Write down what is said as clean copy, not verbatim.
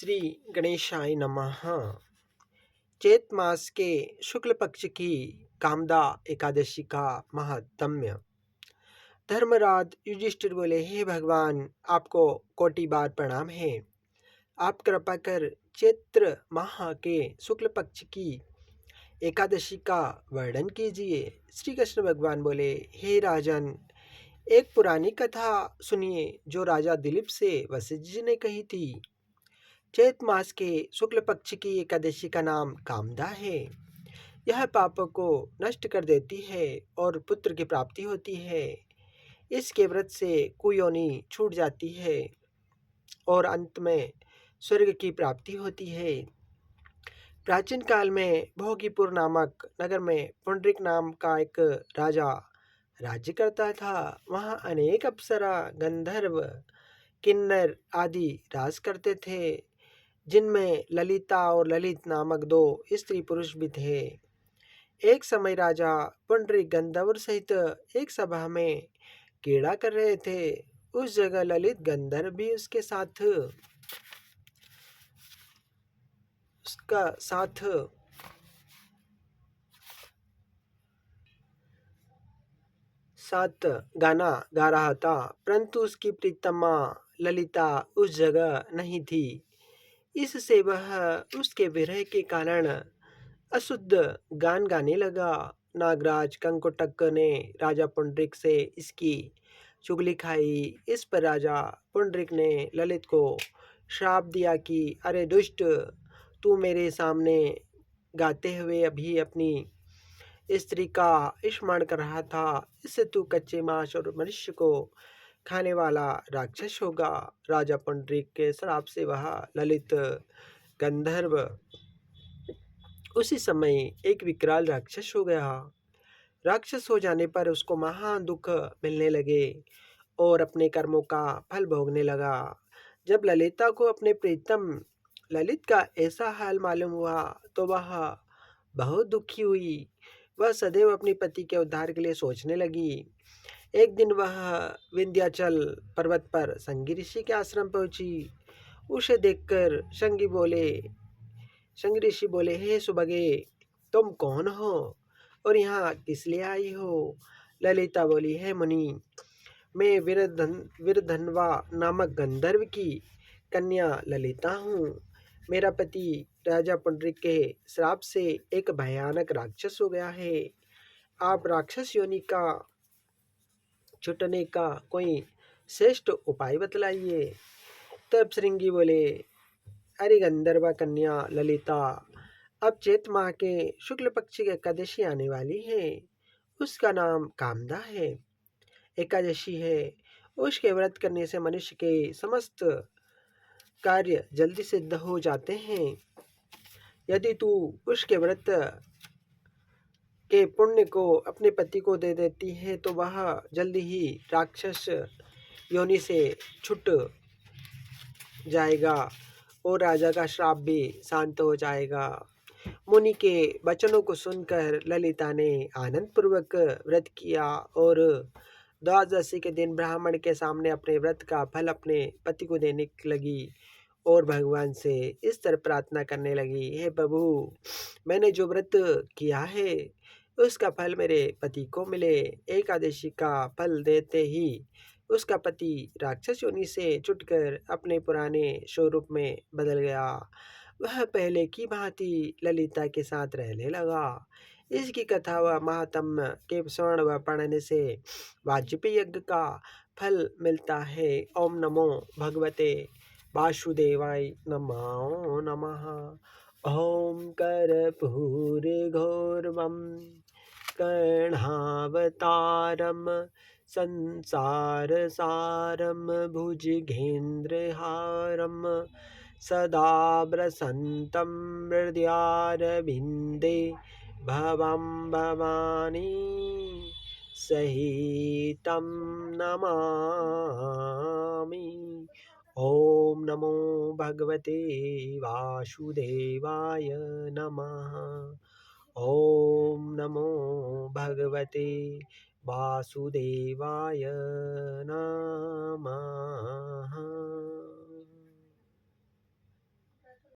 श्री गणेशाय नमः। चैत मास के शुक्ल पक्ष की कामदा एकादशी का महात्म्य। धर्मराज युधिष्ठिर बोले, हे भगवान, आपको कोटि बार प्रणाम है। आप कृपा कर चैत्र माह के शुक्ल पक्ष की एकादशी का वर्णन कीजिए। श्री कृष्ण भगवान बोले, हे राजन, एक पुरानी कथा सुनिए जो राजा दिलीप से वशिष्ठ जी ने कही थी। चैत मास के शुक्ल पक्ष की एकादशी का नाम कामदा है। यह पापों को नष्ट कर देती है और पुत्र की प्राप्ति होती है। इसके व्रत से कुयोनि छूट जाती है और अंत में स्वर्ग की प्राप्ति होती है। प्राचीन काल में भोगीपुर नामक नगर में पुंडरीक नाम का एक राजा राज्य करता था। वहाँ अनेक अप्सरा, गंधर्व, किन्नर आदि राज करते थे, जिनमें ललिता और ललित नामक दो स्त्री पुरुष भी थे। एक समय राजा पुंडरीक गंधर्व सहित एक सभा में क्रीड़ा कर रहे थे। उस जगह ललित गंधर्व भी उसके साथ गाना गा रहा था, परंतु उसकी प्रीतमा ललिता उस जगह नहीं थी। इससे वह उसके विरह के कारण अशुद्ध गान गाने लगा। नागराज कंकुटक ने राजा पुंडरीक से इसकी चुगली खाई। इस पर राजा पुंडरीक ने ललित को श्राप दिया कि अरे दुष्ट, तू मेरे सामने गाते हुए अभी अपनी स्त्री का स्मरण कर रहा था। इससे तू कच्चे मांस और मनुष्य को खाने वाला राक्षस होगा। राजा पुंडरीक के श्राप से वह ललित गंधर्व उसी समय एक विकराल राक्षस हो गया। राक्षस हो जाने पर उसको महान दुख मिलने लगे और अपने कर्मों का फल भोगने लगा। जब ललिता को अपने प्रीतम ललित का ऐसा हाल मालूम हुआ तो वह बहुत दुखी हुई। वह सदैव अपने पति के उद्धार के लिए सोचने लगी। एक दिन वह विंध्याचल पर्वत पर संगी ऋषि के आश्रम पहुंची। उसे देखकर संगी ऋषि बोले, हे सुभगे, तुम कौन हो और यहाँ किस लिए आई हो? ललिता बोली, हे मुनि, मैं वीरधनवा नामक गंधर्व की कन्या ललिता हूँ। मेरा पति राजा पुंडरीक के श्राप से एक भयानक राक्षस हो गया है। आप राक्षस योनि का छूटने का कोई श्रेष्ठ उपाय बतलाइए। तब श्रृंगी बोले, अरे गंधर्व कन्या ललिता, अब चैत माह के शुक्ल पक्ष की एकादशी आने वाली है। उसका नाम कामदा है, एकादशी है। उसके व्रत करने से मनुष्य के समस्त कार्य जल्दी सिद्ध हो जाते हैं। यदि तू उसके व्रत के पुण्य को अपने पति को दे देती है तो वह जल्दी ही राक्षस योनि से छूट जाएगा और राजा का श्राप भी शांत हो जाएगा। मुनि के वचनों को सुनकर ललिता ने आनंद पूर्वक व्रत किया और द्वादशी के दिन ब्राह्मण के सामने अपने व्रत का फल अपने पति को देने लगी और भगवान से इस तरह प्रार्थना करने लगी, हे प्रभु, मैंने जो व्रत किया है उसका फल मेरे पति को मिले। एकादशी का फल देते ही उसका पति राक्षस योनि से छुटकर अपने पुराने स्वरूप में बदल गया। वह पहले की भांति ललिता के साथ रहने लगा। इसकी कथा व महात्म्य के श्रवण व पढ़ने से वाजपेयी यज्ञ का फल मिलता है। ओम नमो भगवते वासुदेवाय नमो नमः। ओम कर्पूरगौरवं कर्णावतारम संसारसारं भुजगेन्द्रहारं सदा व्रसन्तं हृदयारविन्दे भवं भवानी सहितं नमामि। ओम नमो भगवते वासुदेवाय नमः। ओम नमो भगवते वासुदेवाय नमः।